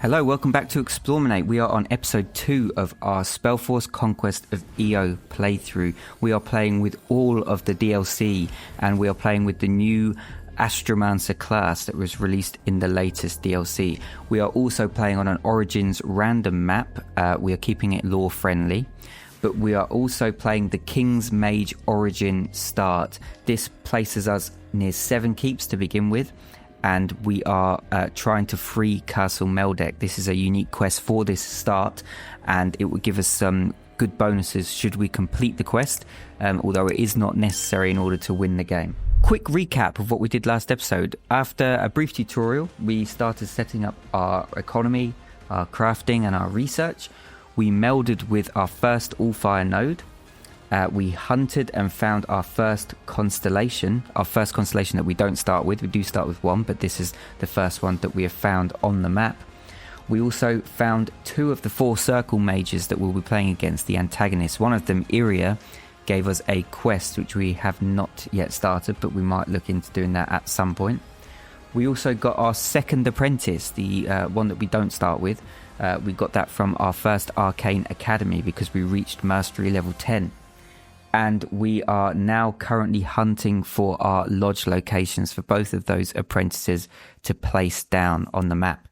Hello, welcome back to eXplorminate. We are on episode 2 of our Spellforce Conquest of Eo playthrough. We are playing with all of the DLC, and we are playing with the new Astromancer class that was released in the latest DLC. We are also playing on an Origins random map. We are keeping it lore friendly. But we are also playing the King's Mage Origin start. This places us near 7 keeps to begin with. And we are trying to free Castle Meldek. This is a unique quest for this start, and it will give us some good bonuses should we complete the quest, although it is not necessary in order to win the game. Quick recap of what we did last episode. After a brief tutorial, we started setting up our economy, our crafting and our research. We melded with our first all-fire node. We hunted and found our first constellation that we don't start with. We do start with one, but this is the first one that we have found on the map. We also found 2 of the 4 circle mages that we'll be playing against, the antagonists. One of them, Iria, gave us a quest which we have not yet started, but we might look into doing that at some point. We also got our second apprentice, the one that we don't start with. We got that from our first arcane academy because we reached mastery level 10. And we are now currently hunting for our lodge locations for both of those apprentices to place down on the map.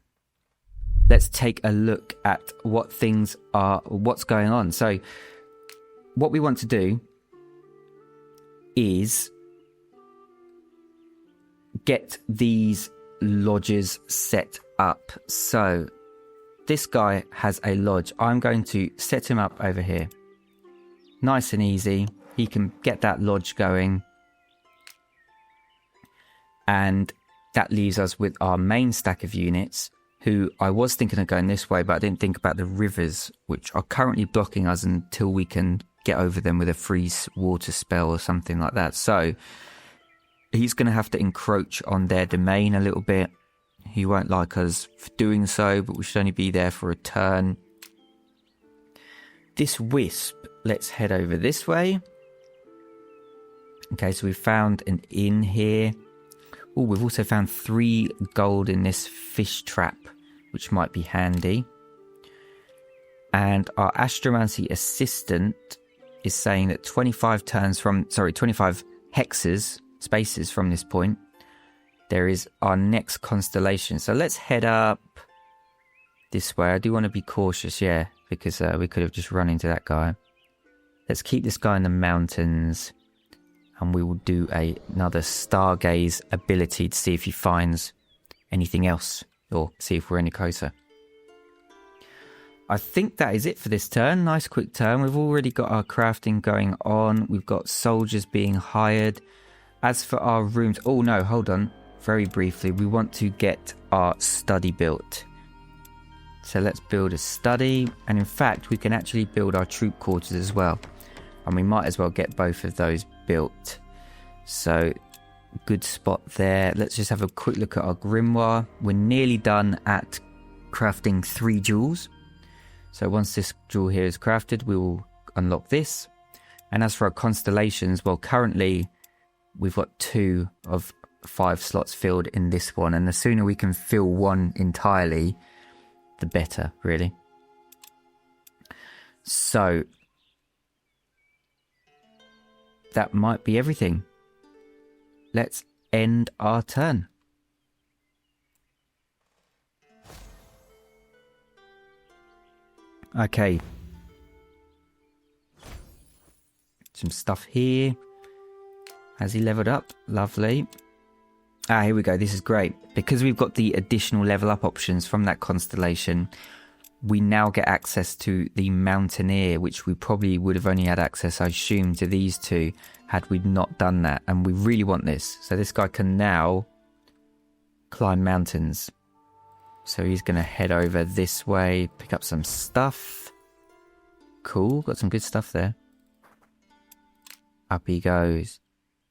Let's take a look at what's going on. So what we want to do is get these lodges set up. So this guy has a lodge. I'm going to set him up over here. Nice and easy. He can get that lodge going. And that leaves us with our main stack of units, who I was thinking of going this way, but I didn't think about the rivers, which are currently blocking us until we can get over them with a freeze water spell or something like that. So he's going to have to encroach on their domain a little bit. He won't like us for doing so, but we should only be there for a turn. This wisp, let's head over this way. Okay, so we've found an inn here. Oh, we've also found 3 gold in this fish trap, which might be handy. And our astromancy assistant is saying that 25 hexes, spaces from this point, there is our next constellation. So let's head up this way. I do want to be cautious, yeah, because we could have just run into that guy. Let's keep this guy in the mountains, and we will do another stargaze ability to see if he finds anything else, or see if we're any closer. I think that is it for this turn. Nice quick turn. We've already got our crafting going on. We've got soldiers being hired. As for our rooms... Oh no, hold on. Very briefly, we want to get our study built. So let's build a study. And in fact, we can actually build our troop quarters as well. And we might as well get both of those built. So, good spot there. Let's just have a quick look at our grimoire. We're nearly done at crafting 3 jewels. So once this jewel here is crafted, we will unlock this. And as for our constellations, well, currently we've got 2 of 5 slots filled in this one. And the sooner we can fill one entirely, the better, really. So that might be everything. Let's end our turn. Okay. Some stuff here. Has he leveled up? Lovely. Ah, here we go. This is great. Because we've got the additional level up options from that constellation, we now get access to the Mountaineer, which we probably would have only had access, I assume, to these 2 had we not done that. And we really want this. So this guy can now climb mountains. So he's going to head over this way, pick up some stuff. Cool, got some good stuff there. Up he goes.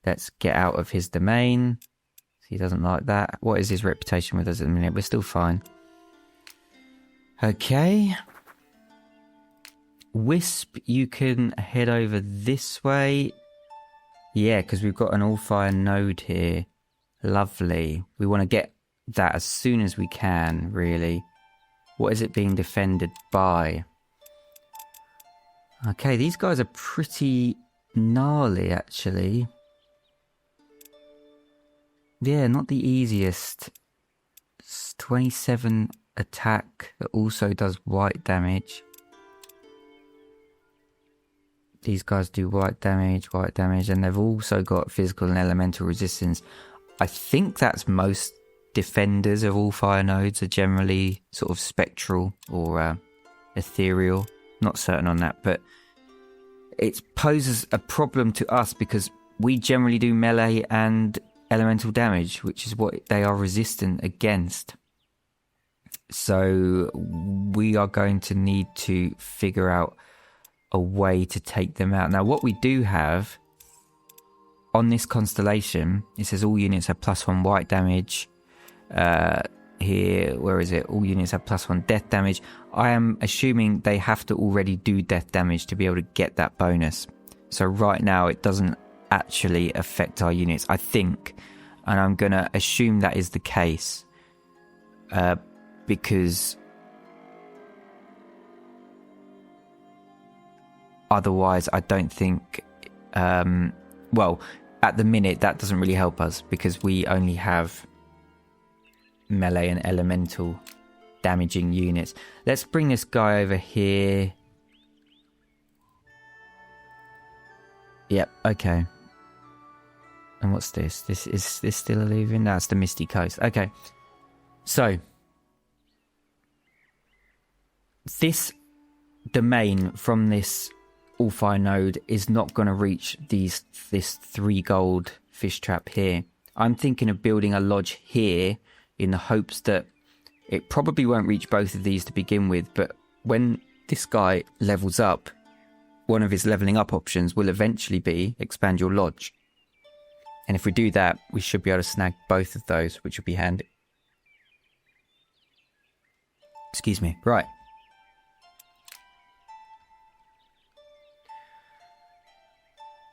Let's get out of his domain. He doesn't like that. What is his reputation with us at the minute? We're still fine. Okay. Wisp, you can head over this way. Yeah, because we've got an all-fire node here. Lovely. We want to get that as soon as we can, really. What is it being defended by? Okay, these guys are pretty gnarly, actually. Yeah, not the easiest. It's 27 attack that also does white damage. These guys do white damage, and they've also got physical and elemental resistance. I think that's most defenders of all fire nodes are generally sort of spectral or ethereal. Not certain on that, but it poses a problem to us because we generally do melee and elemental damage, which is what they are resistant against. So we are going to need to figure out a way to take them out. Now, what we do have on this constellation, it says all units have +1 white damage. Here, where is it? All units have +1 death damage. I am assuming they have to already do death damage to be able to get that bonus. So right now it doesn't actually affect our units, I think, and I'm gonna assume that is the case, because otherwise I don't think well, at the minute that doesn't really help us because we only have melee and elemental damaging units. Let's bring this guy over here. Yep, okay. And what's this? Is this still a leaving? No, it's the Misty Coast. Okay. So this domain from this All-Fire node is not going to reach this 3 gold fish trap here. I'm thinking of building a lodge here in the hopes that it probably won't reach both of these to begin with, but when this guy levels up, one of his leveling up options will eventually be expand your lodge. And if we do that, we should be able to snag both of those, which would be handy. Excuse me. Right.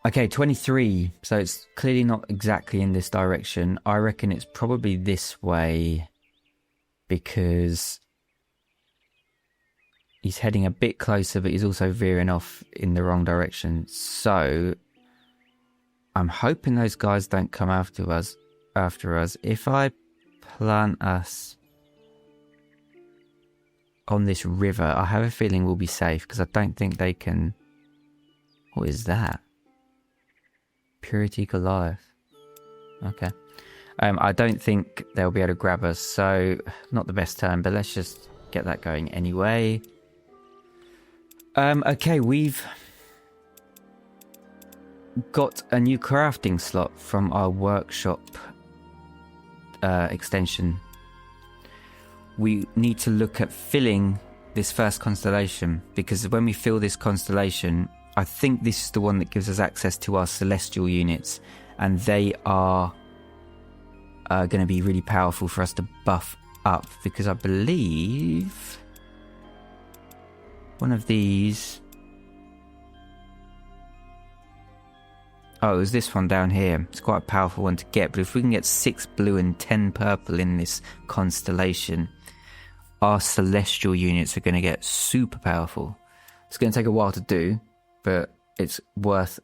Okay, 23. So it's clearly not exactly in this direction. I reckon it's probably this way because he's heading a bit closer, but he's also veering off in the wrong direction. So I'm hoping those guys don't come after us. If I plant us on this river, I have a feeling we'll be safe because I don't think they can... What is that? Purity Goliath. Okay. I don't think they'll be able to grab us, so not the best turn, but let's just get that going anyway. Okay, we've got a new crafting slot from our workshop extension. We need to look at filling this first constellation, because when we fill this constellation, I think this is the one that gives us access to our celestial units, and they are going to be really powerful for us to buff up, because I believe one of these... Oh, it was this one down here. It's quite a powerful one to get, but if we can get 6 blue and 10 purple in this constellation, our celestial units are going to get super powerful. It's going to take a while to do, but it's worth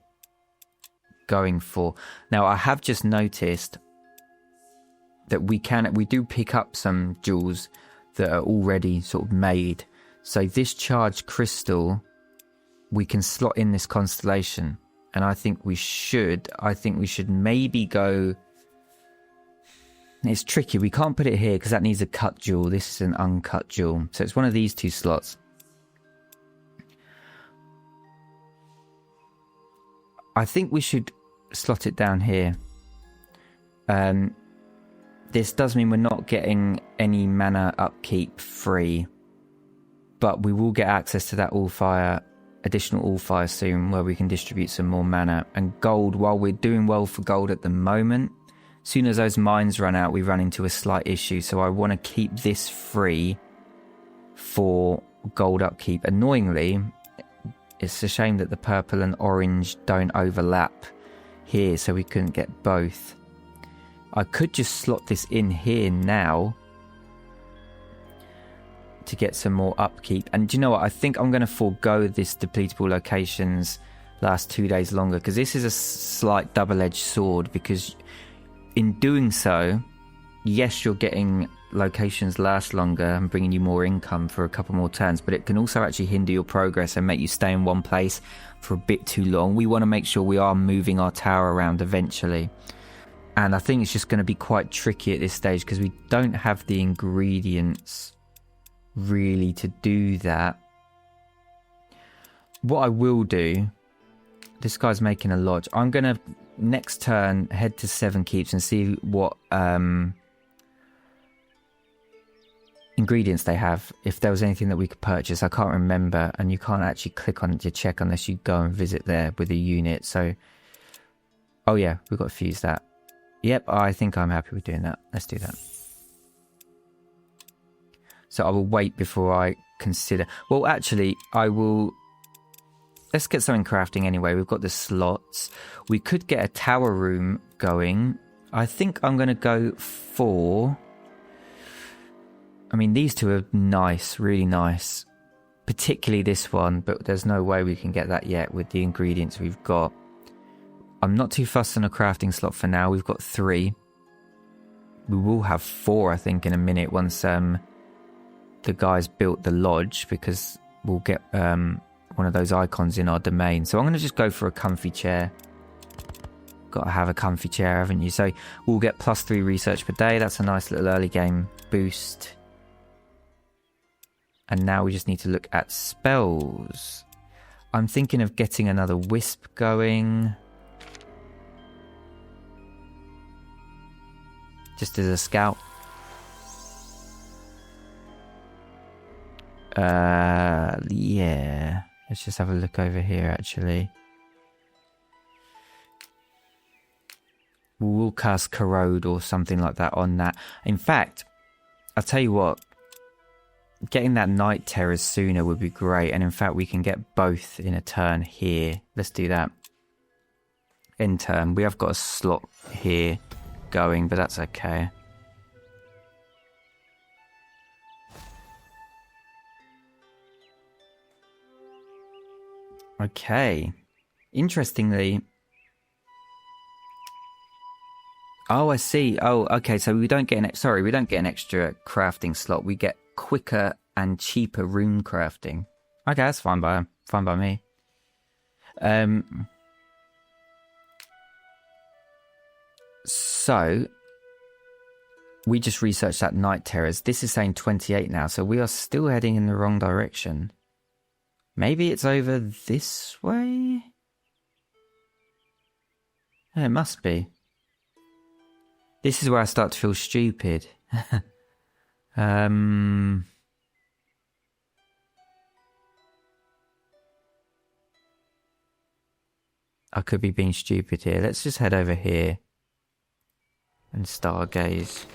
going for. Now, I have just noticed that we do pick up some jewels that are already sort of made. So this charged crystal, we can slot in this constellation. And I think we should maybe go... It's tricky. We can't put it here because that needs a cut jewel. This is an uncut jewel. So it's one of these 2 slots. I think we should slot it down here. This does mean we're not getting any mana upkeep free, but we will get access to that additional all-fire soon, where we can distribute some more mana. And gold, while we're doing well for gold at the moment, as soon as those mines run out, we run into a slight issue. So I want to keep this free for gold upkeep. Annoyingly, it's a shame that the purple and orange don't overlap here, so we couldn't get both. I could just slot this in here now to get some more upkeep. And do you know what? I think I'm going to forego this depletable locations last 2 days longer, because this is a slight double-edged sword, because in doing so, yes, you're getting locations last longer and bringing you more income for a couple more turns, but it can also actually hinder your progress and make you stay in one place for a bit too long. We want to make sure we are moving our tower around eventually, and I think it's just going to be quite tricky at this stage because we don't have the ingredients really to do that. What I will do, this guy's making a lodge. I'm going to next turn head to 7 Keeps and see what ingredients they have, if there was anything that we could purchase. I can't remember, and you can't actually click on it to check unless you go and visit there with a unit. So, oh yeah, we've got to fuse that. Yep, I think I'm happy with doing that. Let's do that. So I will wait before I consider. Well, actually, I will. Let's get something crafting anyway. We've got the slots. We could get a tower room going. I think I'm going to go for... I mean, these two are nice, really nice. Particularly this one, but there's no way we can get that yet with the ingredients we've got. I'm not too fussed on a crafting slot for now. We've got 3. We will have 4, I think, in a minute once the guys built the lodge, because we'll get... one of those icons in our domain. So I'm going to just go for a comfy chair. Got to have a comfy chair, haven't you? So we'll get +3 research per day. That's a nice little early game boost. And now we just need to look at spells. I'm thinking of getting another wisp going, just as a scout. Yeah. Let's just have a look over here, actually. We'll cast Corrode or something like that on that. In fact, I'll tell you what. Getting that Night Terrors sooner would be great. And in fact, we can get both in a turn here. Let's do that. End turn. We have got a slot here going, but that's okay. Okay. Interestingly... Oh, I see. Oh, okay. So we don't get we don't get an extra crafting slot. We get quicker and cheaper rune crafting. Okay, that's fine by me. So we just researched that Night Terrors. This is saying 28 now, so we are still heading in the wrong direction. Maybe it's over this way? Yeah, it must be. This is where I start to feel stupid. I could be being stupid here. Let's just head over here and stargaze.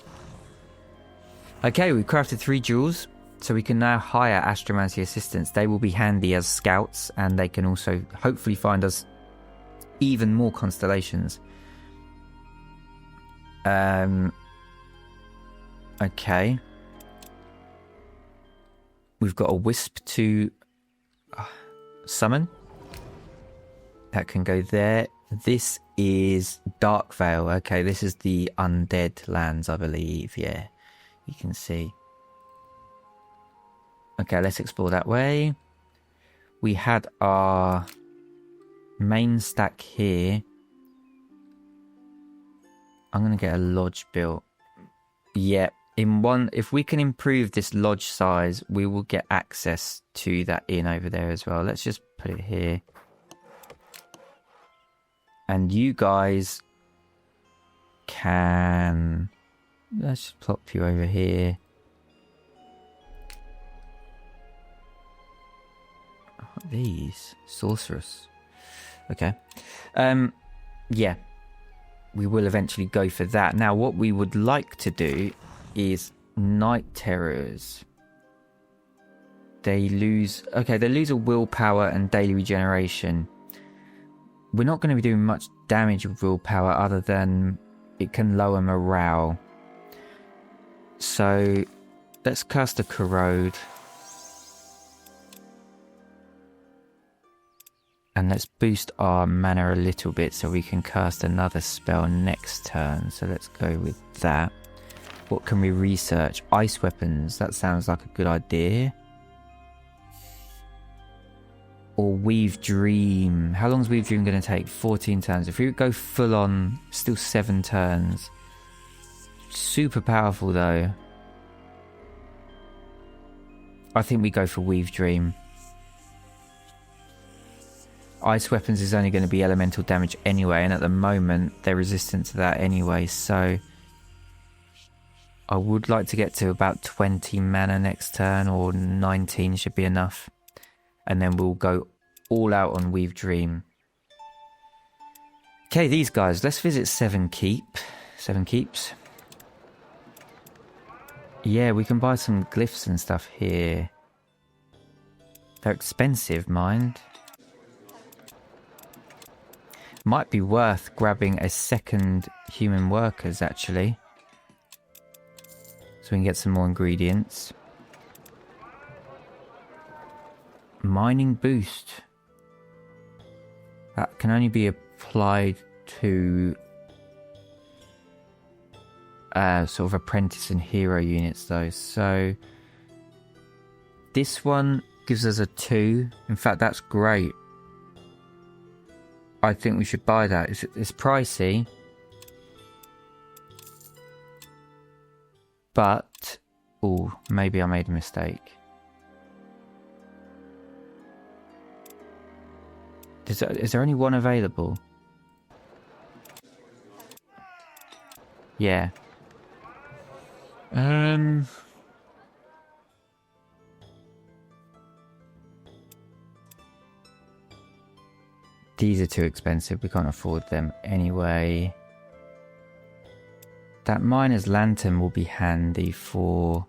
Okay, we've crafted 3 jewels, so we can now hire astromancy assistants. They will be handy as scouts, and they can also hopefully find us even more constellations. Okay. We've got a wisp to summon. That can go there. This is Darkvale. Okay, this is the undead lands, I believe. Yeah, you can see. Okay, let's explore that way. We had our main stack here. I'm going to get a lodge built. Yeah, if we can improve this lodge size, we will get access to that inn over there as well. Let's just put it here. And you guys can... Let's just plop you over here. What are these? Sorceress. Okay. Yeah. We will eventually go for that. Now, what we would like to do is Night Terrors. They lose... Okay, they lose a willpower and daily regeneration. We're not going to be doing much damage with willpower other than it can lower morale. So, let's cast a Corrode. And let's boost our mana a little bit so we can cast another spell next turn. So let's go with that. What can we research? Ice weapons. That sounds like a good idea. Or Weave Dream. How long is Weave Dream going to take? 14 turns. If we go full on, still 7 turns. Super powerful though. I think we go for Weave Dream. Ice weapons is only going to be elemental damage anyway, and at the moment they're resistant to that anyway, so I would like to get to about 20 mana next turn, or 19 should be enough, and then we'll go all out on Weave Dream. Okay, these guys, let's visit 7 Keeps. Yeah, we can buy some glyphs and stuff here. They're expensive, mind. Might be worth grabbing a second human workers, actually. So we can get some more ingredients. Mining boost. That can only be applied to sort of apprentice and hero units though. So this one gives us a 2. In fact, that's great. I think we should buy that. It's pricey. But, oh, maybe I made a mistake. Is there only one available? Yeah. These are too expensive. We can't afford them anyway. That miner's lantern will be handy for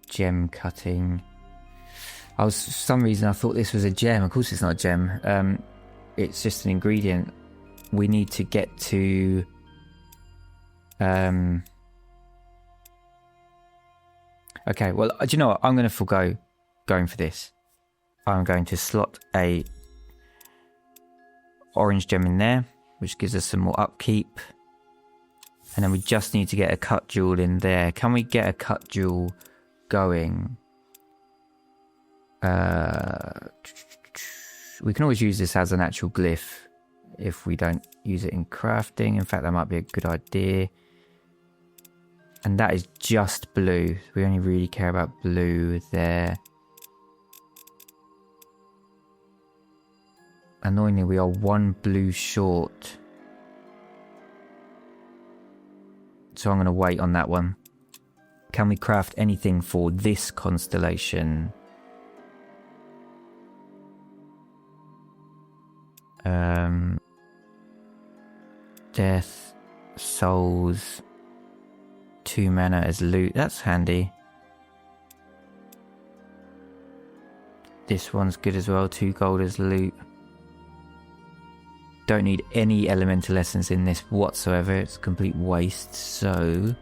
gem cutting. For some reason I thought this was a gem. Of course it's not a gem. It's just an ingredient. We need to get to okay, well, do you know what? I'm going to forego going for this. I'm going to slot a orange gem in there, which gives us some more upkeep. And then we just need to get a cut jewel in there. Can we get a cut jewel going? We can always use this as an actual glyph if we don't use it in crafting. In fact, that might be a good idea. And that is just blue. We only really care about blue there. Annoyingly, we are 1 blue short. So I'm going to wait on that one. Can we craft anything for this constellation? Death, souls, 2 mana as loot. That's handy. This one's good as well. 2 gold as loot. Don't need any elemental essence in this whatsoever. It's a complete waste. So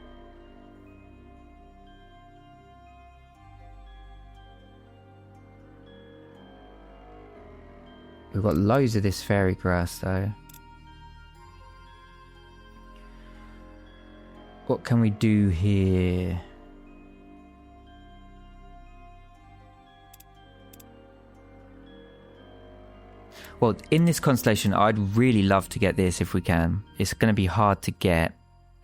we've got loads of this fairy grass though. What can we do here? Well, in this constellation, I'd really love to get this if we can. It's going to be hard to get,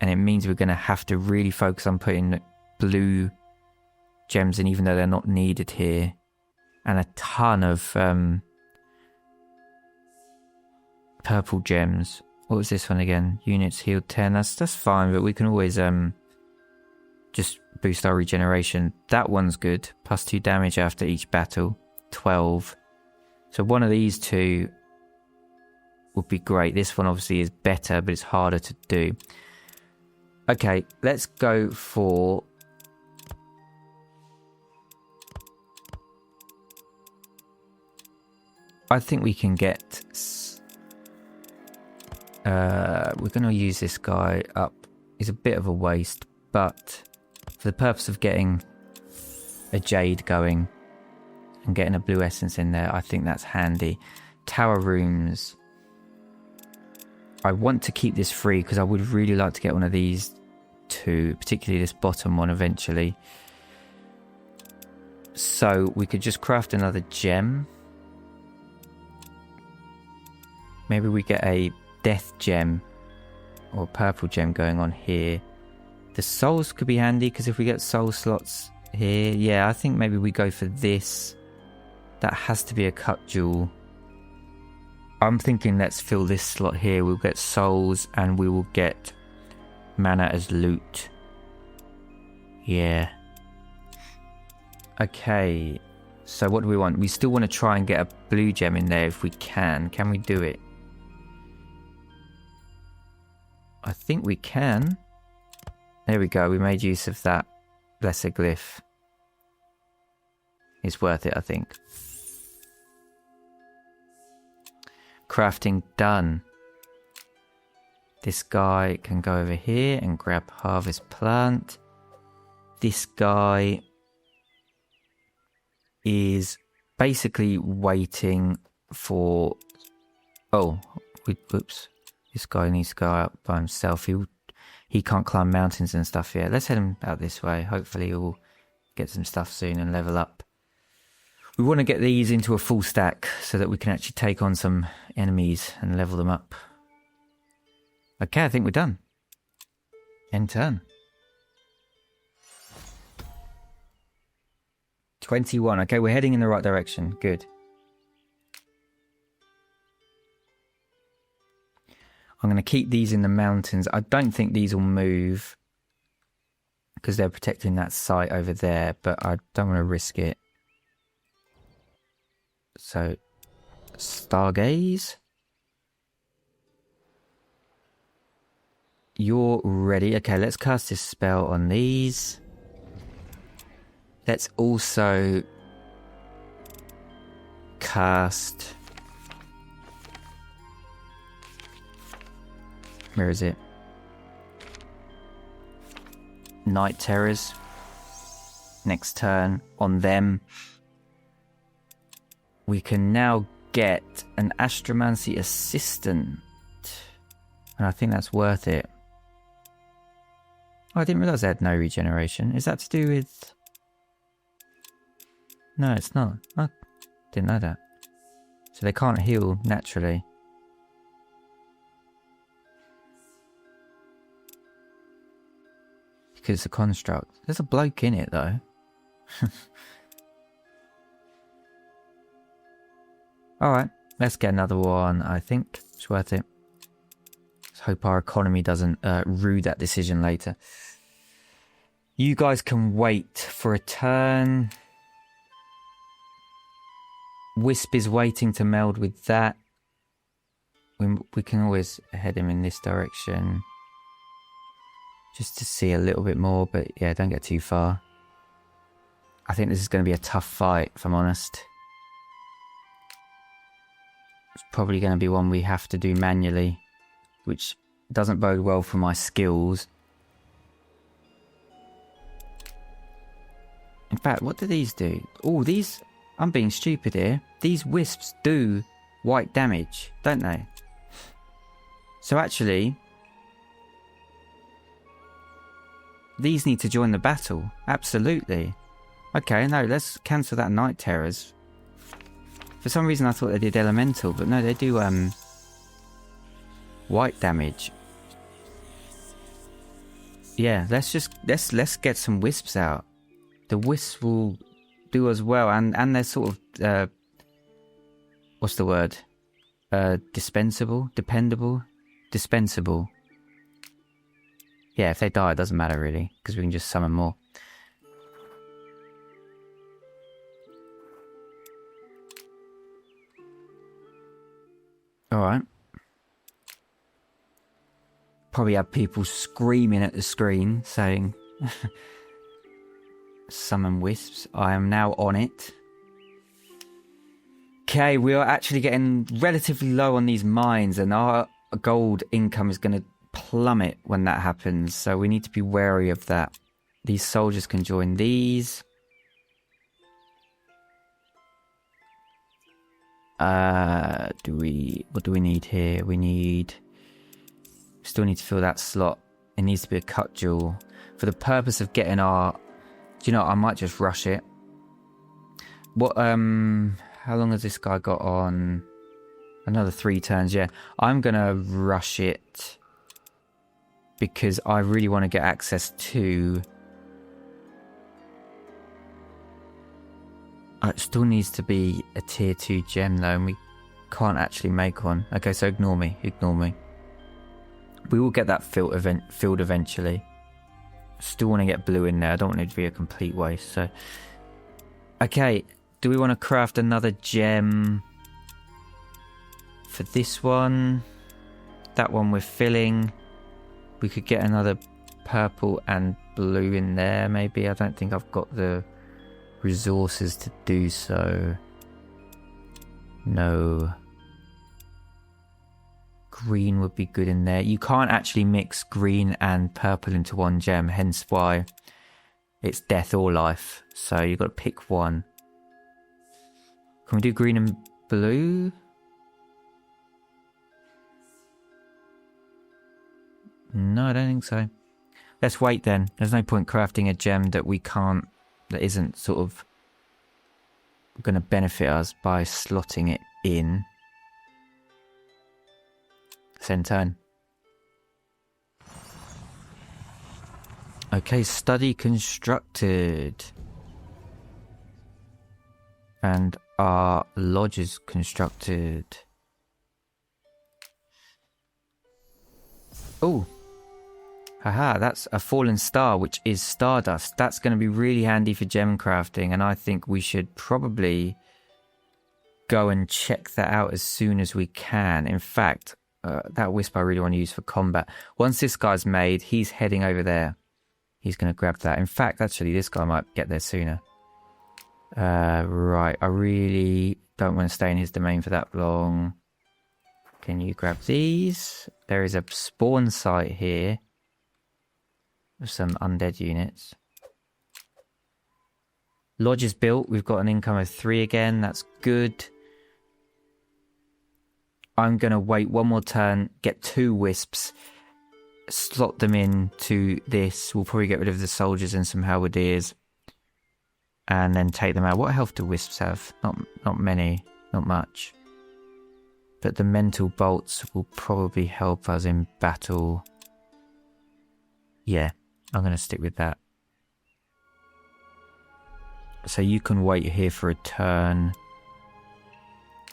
and it means we're going to have to really focus on putting blue gems in, even though they're not needed here. And a ton of purple gems. What was this one again? Units healed 10. That's fine, but we can always just boost our regeneration. That one's good. Plus 2 damage after each battle. 12. So one of these 2 would be great. This one obviously is better, but it's harder to do. Okay, let's go for... I think we can get... we're going to use this guy up. He's a bit of a waste, but for the purpose of getting a jade going and getting a blue essence in there, I think that's handy. tower rooms. I want to keep this free because I would really like to get one of these two, particularly this bottom one eventually. So we could just craft another gem. Maybe we get a death gem or purple gem going on here. The souls could be handy because if we get soul slots here, yeah, I think maybe we go for this. That has to be a cut jewel. I'm thinking let's fill this slot here. We'll get souls and we will get mana as loot. Yeah. Okay. So what do we want? We still want to try and get a blue gem in there if we can. Can we do it? I think we can. There we go. We made use of that lesser glyph. It's worth it, I think. Crafting done. This guy can go over here and grab harvest plant. This guy is basically waiting for... Oh, whoops. This guy needs to go out by himself. He can't climb mountains and stuff yet. Let's head him out this way. Hopefully he'll get some stuff soon and level up. We want to get these into a full stack so that we can actually take on some enemies and level them up. Okay, I think we're done. End turn. 21. Okay, we're heading in the right direction. Good. I'm going to keep these in the mountains. I don't think these will move because they're protecting that site over there, but I don't want to risk it. So, Stargaze. You're ready. Okay, let's cast this spell on these. Let's also cast... Where is it? Night Terrors. Next turn on them. We can now get an Astromancy Assistant. And I think that's worth it. Oh, I didn't realise they had no regeneration. Is that to do with... No, it's not. I didn't know that. So they can't heal naturally. Because it's a construct. There's a bloke in it, though. Alright, let's get another one, I think. It's worth it. Let's hope our economy doesn't rue that decision later. You guys can wait for a turn. Wisp is waiting to meld with that. We can always head him in this direction. Just to see a little bit more, but yeah, don't get too far. I think this is going to be a tough fight, if I'm honest. It's probably going to be one we have to do manually, which doesn't bode well for my skills. In fact, what do these do? Oh, these... I'm being stupid here. These wisps do white damage, don't they? So actually... these need to join the battle. Absolutely. Okay, no, let's cancel that Night Terrors. For some reason I thought they did elemental, but no, they do white damage. Yeah, let's get some wisps out. The wisps will do as well, and they're sort of what's the word? Dispensable? Dependable? Dispensable. Yeah, if they die, it doesn't matter really, because we can just summon more. Alright. Probably have people screaming at the screen, saying... Summon wisps. I am now on it. Okay, we are actually getting relatively low on these mines, and our gold income is going to plummet when that happens, so we need to be wary of that. These soldiers can join these. What do we need here? We still need to fill that slot. It needs to be a cut jewel. For the purpose of getting our... Do you know, I might just rush it. What, how long has this guy got on? Another 3 turns, yeah. I'm gonna rush it because I really want to get access to... It still needs to be a tier 2 gem though, and we can't actually make one. Okay, so ignore me. We will get that filled eventually. Still want to get blue in there. I don't want it to be a complete waste. So, okay, do we want to craft another gem for this one? That one we're filling. We could get another purple and blue in there maybe. I don't think I've got the resources to do so. No. Green would be good in there. You can't actually mix green and purple into one gem, hence why it's death or life. So you've got to pick one. Can we do green and blue? No, I don't think so. Let's wait then. There's no point crafting a gem that we can't, that isn't sort of going to benefit us by slotting it in. End turn. Okay, study constructed. And our lodge is constructed. Oh. Haha, that's a fallen star, which is stardust. That's going to be really handy for gem crafting, and I think we should probably go and check that out as soon as we can. In fact, that wisp I really want to use for combat. Once this guy's made, he's heading over there. He's going to grab that. In fact, actually, this guy might get there sooner. Right, I really don't want to stay in his domain for that long. Can you grab these? There is a spawn site here with some undead units. Lodge is built. We've got an income of 3 again. That's good. I'm going to wait one more turn, get 2 wisps, slot them into this. We'll probably get rid of the soldiers and some halberdiers, and then take them out. What health do wisps have? Not many, not much. But the mental bolts will probably help us in battle. Yeah, I'm going to stick with that. So you can wait here for a turn.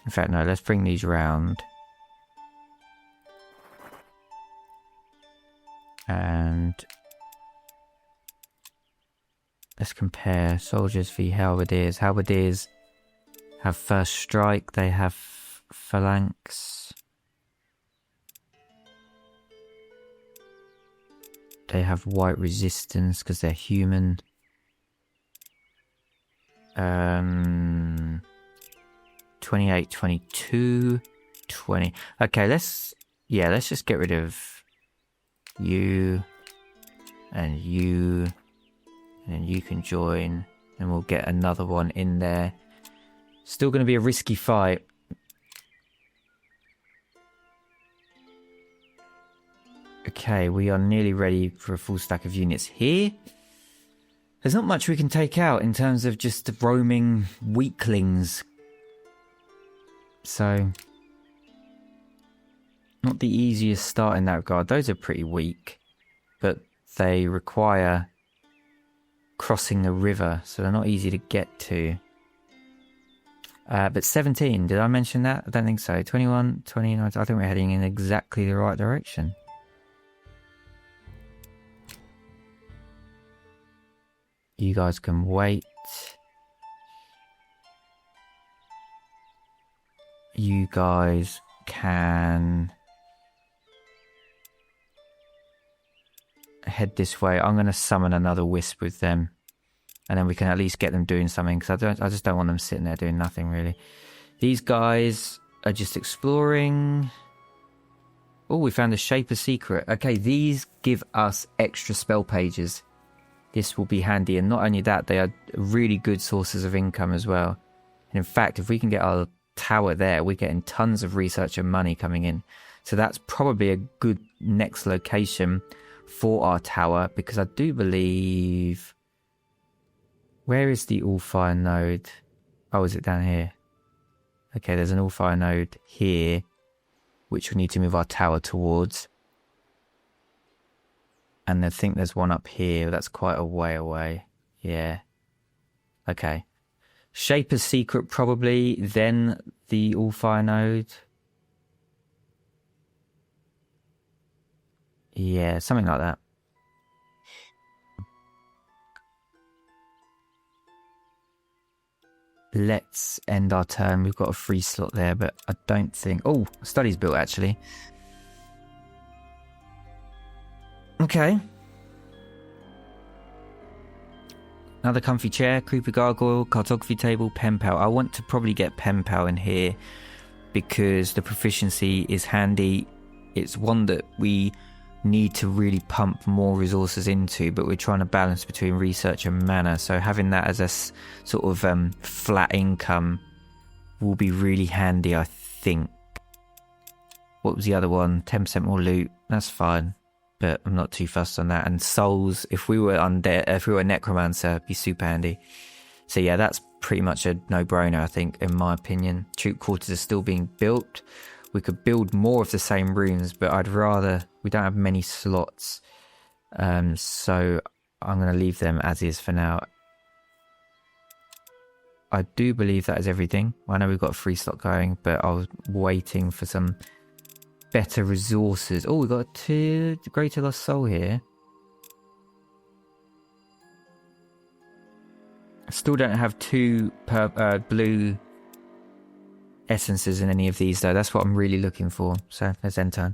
In fact, no, let's bring these round. And let's compare soldiers v halberdiers. Halberdiers have first strike, they have phalanx. They have white resistance because they're human. 28, 22, 20. Okay, let's just get rid of you and you, and then you can join, and we'll get another one in there. Still going to be a risky fight. Okay, we are nearly ready for a full stack of units here. There's not much we can take out in terms of just the roaming weaklings. So, not the easiest start in that regard. Those are pretty weak, but they require crossing the river, so they're not easy to get to. But 17, did I mention that? I don't think so. 21, 29, I think we're heading in exactly the right direction. You guys can wait. You guys can head this way. I'm going to summon another wisp with them, and then we can at least get them doing something, because I just don't want them sitting there doing nothing really. These guys are just exploring. Oh, we found a Shaper secret. Okay, these give us extra spell pages. This will be handy, and not only that, they are really good sources of income as well. And in fact, if we can get our tower there, we're getting tons of research and money coming in. So that's probably a good next location for our tower, because I do believe... Where is the all-fire node? Oh, is it down here? Okay, there's an all-fire node here, which we need to move our tower towards. And I think there's one up here. That's quite a way away. Yeah. Okay. Shaper's Secret probably, then the all-fire node. Yeah, something like that. Let's end our turn. We've got a free slot there, but I don't think... Oh, study's built, actually. Okay. Another comfy chair, creepy gargoyle, cartography table, pen pal. I want to probably get pen pal in here because the proficiency is handy. It's one that we need to really pump more resources into, but we're trying to balance between research and mana, so having that as a sort of flat income will be really handy, I think. What was the other one? 10% more loot. That's fine, but I'm not too fussed on that. And souls, if we were undead, if we were a necromancer, it'd be super handy. So yeah, that's pretty much a no-brainer, I think, in my opinion. Troop quarters are still being built. We could build more of the same rooms, but I'd rather... We don't have many slots, so I'm going to leave them as is for now. I do believe that is everything. I know we've got a free slot going, but I was waiting for some better resources. Oh, we've got a Greater Lost Soul here. I still don't have two blue essences in any of these, though. That's what I'm really looking for. So let's end turn.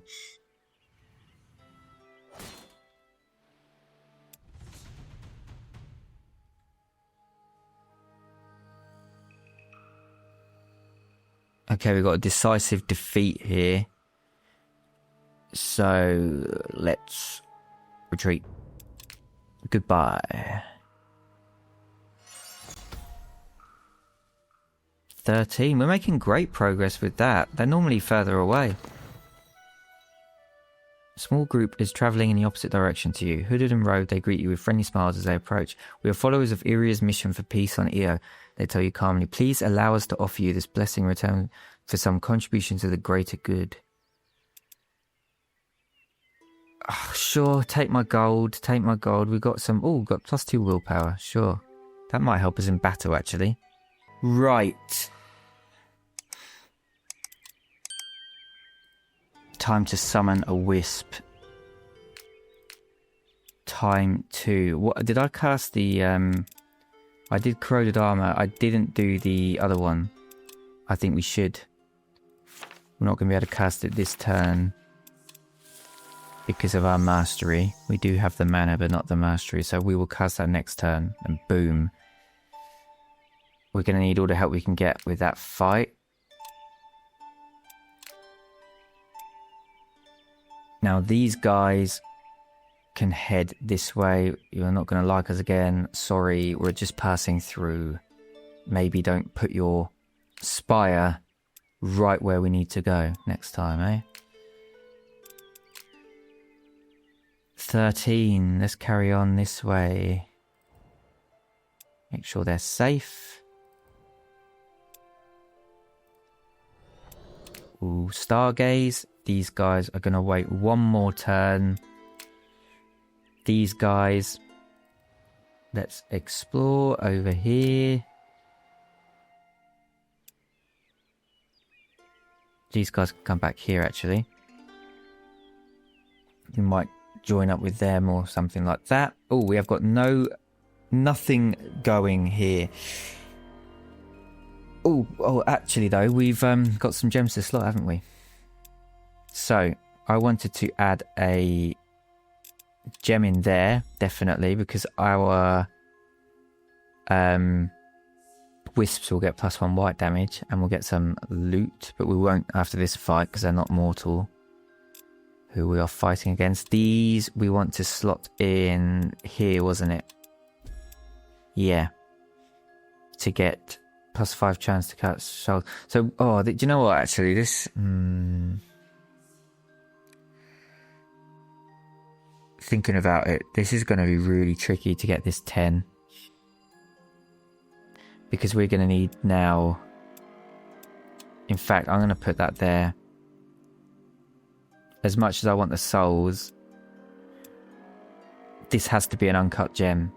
Okay, we've got a decisive defeat here. So let's retreat. Goodbye. 13. We're making great progress with that. They're normally further away. A small group is travelling in the opposite direction to you. Hooded and robed, they greet you with friendly smiles as they approach. We are followers of Iria's mission for peace on Eo. They tell you calmly, please allow us to offer you this blessing in return for some contribution to the greater good. Oh, sure, take my gold, take my gold. We've got some... Oh, we've got +2 willpower, sure. That might help us in battle, actually. Right. Time to summon a wisp. Time to... What did I cast the... I did corroded armor. I didn't do the other one. I think we should. We're not going to be able to cast it this turn because of our mastery. We do have the mana, but not the mastery. So we will cast that next turn, and boom. We're going to need all the help we can get with that fight. Now these guys can head this way. You're not going to like us again. Sorry, we're just passing through. Maybe don't put your spire right where we need to go next time, eh? 13. Let's carry on this way. Make sure they're safe. Ooh, Stargaze. These guys are going to wait one more turn. These guys. Let's explore over here. These guys can come back here, actually. You might join up with them or something like that. Oh, we have got nothing going here. Oh, actually, though, we've got some gems to slot, haven't we? So, I wanted to add a gem in there, definitely, because our wisps will get +1 white damage, and we'll get some loot, but we won't after this fight, because they're not mortal. Who we are fighting against. These we want to slot in here, wasn't it? Yeah. To get +5 chance to catch souls. So, do you know what, actually? This... Thinking about it, this is going to be really tricky to get this 10. Because we're going to need now... In fact, I'm going to put that there. As much as I want the souls, this has to be an uncut gem.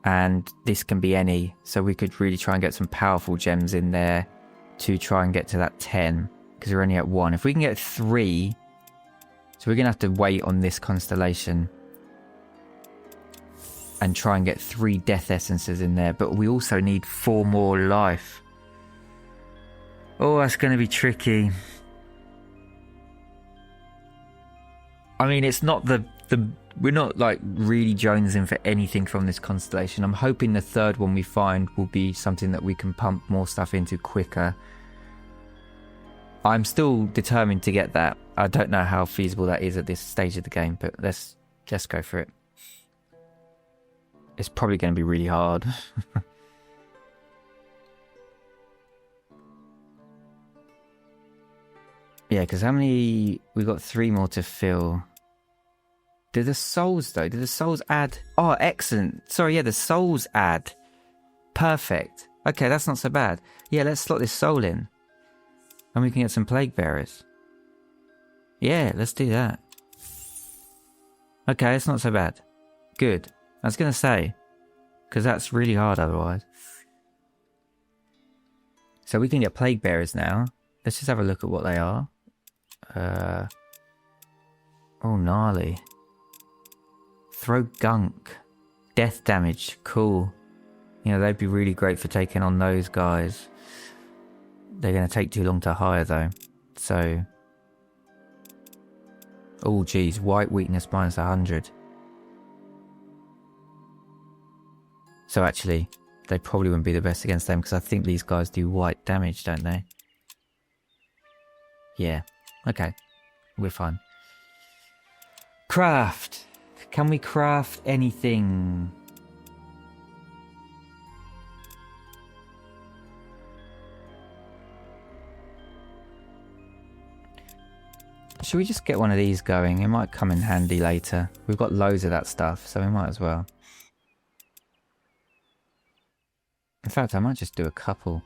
And this can be any. So we could really try and get some powerful gems in there to try and get to that 10. Because we're only at 1. If we can get 3... So we're going to have to wait on this constellation. And try and get 3 death essences in there. But we also need 4 more life. Oh, that's going to be tricky. I mean, it's not we're not like really jonesing for anything from this constellation. I'm hoping the third one we find will be something that we can pump more stuff into quicker. I'm still determined to get that. I don't know how feasible that is at this stage of the game, but let's go for it. It's probably going to be really hard. Yeah, because how many... We've got 3 more to fill. Did the souls, though? Did the souls add... Oh, excellent. Sorry, yeah, the souls add. Perfect. Okay, that's not so bad. Yeah, let's slot this soul in. And we can get some plague bearers. Yeah, let's do that. Okay, it's not so bad. Good. I was going to say, because that's really hard otherwise. So we can get plague bearers now. Let's just have a look at what they are. Oh, gnarly. Throw gunk. Death damage. Cool. You know, they'd be really great for taking on those guys. They're going to take too long to hire, though. So... Oh, geez. White weakness minus 100. So, actually, they probably wouldn't be the best against them, because I think these guys do white damage, don't they? Yeah. Okay. We're fine. Craft. Can we craft anything? Should we just get one of these going? It might come in handy later. We've got loads of that stuff, so we might as well. In fact, I might just do a couple.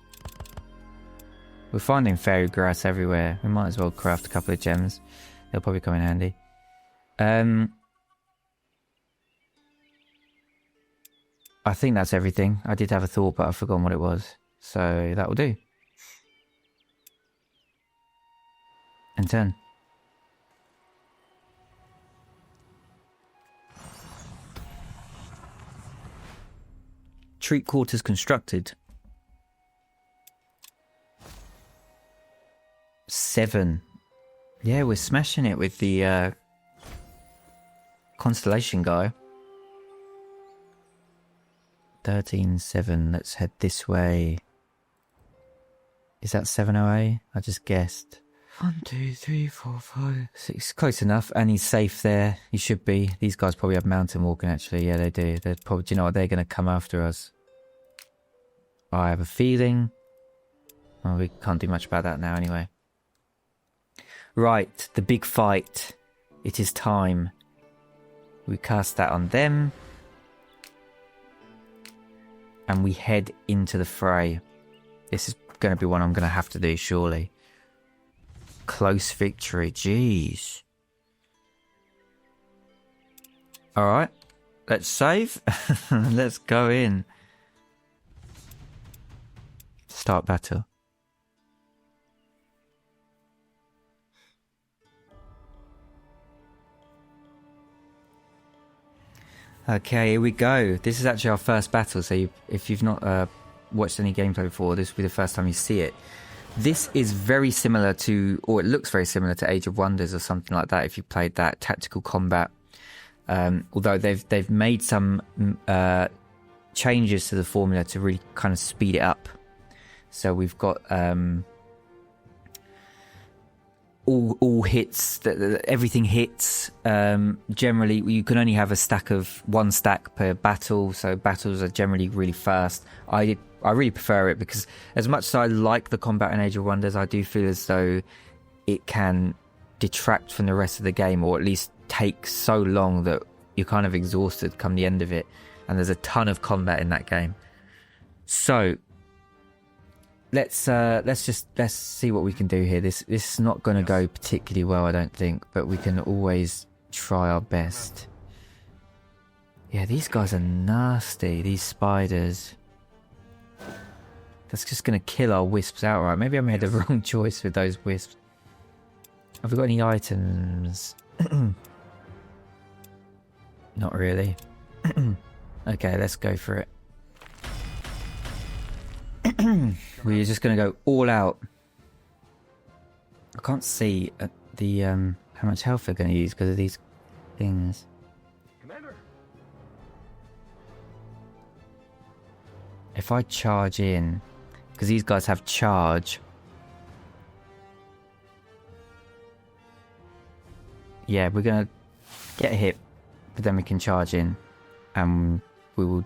We're finding fairy grass everywhere. We might as well craft a couple of gems. They'll probably come in handy. I think that's everything. I did have a thought, but I've forgotten what it was. So that will do. And turn. Treat quarters constructed. 7. Yeah, we're smashing it with the constellation guy. 13-7. Let's head this way. Is that 708? I just guessed. 1, 2, 3, 4, 5, 6. Close enough, and he's safe there. He should be. These guys probably have mountain walking, actually. Yeah, they do. They're probably. Do you know what? They're going to come after us. I have a feeling. Well, we can't do much about that now, anyway. Right, the big fight. It is time. We cast that on them. And we head into the fray. This is going to be one I'm going to have to do, surely. Close victory. Jeez. Alright. Let's save. Let's go in. Start battle. Okay, here we go. This is actually our first battle, so if you've not watched any gameplay before, this will be the first time you see it. This is very similar to, or it looks very similar to Age of Wonders or something like that if you played that, tactical combat. Although they've made some changes to the formula to really kind of speed it up. So we've got all hits, everything hits. Generally, you can only have one stack per battle, so battles are generally really fast. I really prefer it because as much as I like the combat in Age of Wonders, I do feel as though it can detract from the rest of the game, or at least take so long that you're kind of exhausted come the end of it. And there's a ton of combat in that game. So let's see what we can do here. This is not going to go particularly well, I don't think, but we can always try our best. Yeah, these guys are nasty, these spiders. That's just going to kill our wisps outright. Maybe I made the wrong choice with those wisps. Have we got any items? Not really. Okay, let's go for it. We're just going to go all out. I can't see the how much health they're going to use because of these things. Commander. If I charge in, because these guys have charge. Yeah, we're going to get hit, but then we can charge in and we will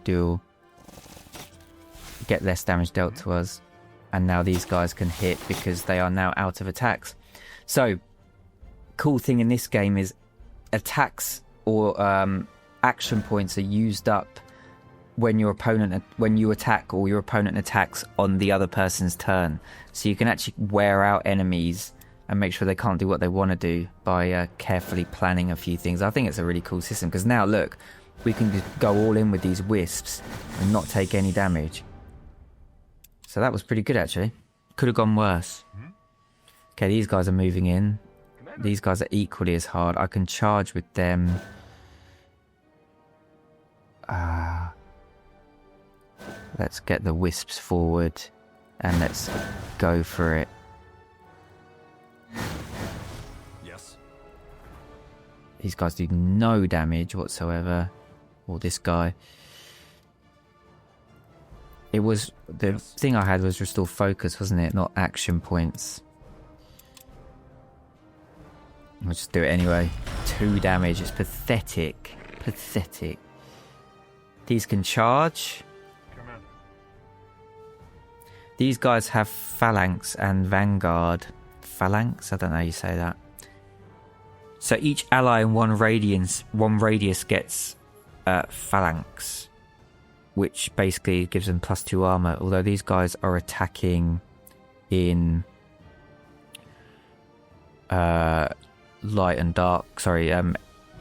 get less damage dealt to us. And now these guys can hit because they are now out of attacks. So, cool thing in this game is attacks or action points are used up when you attack or your opponent attacks on the other person's turn. So you can actually wear out enemies and make sure they can't do what they want to do by carefully planning a few things. I think it's a really cool system because now look, we can just go all in with these wisps and not take any damage. So that was pretty good actually. Could have gone worse. Okay, these guys are moving in. These guys are equally as hard. I can charge with them. Let's get the wisps forward and let's go for it. Yes. These guys do no damage whatsoever. Or this guy. It was the thing I had was restore focus, wasn't it? Not action points. I'll just do it anyway. 2 damage. It's pathetic. Pathetic. These can charge. These guys have phalanx and vanguard. Phalanx? I don't know how you say that. So each ally in one radius gets phalanx, which basically gives them +2 armor. Although these guys are attacking in light and dark. Sorry,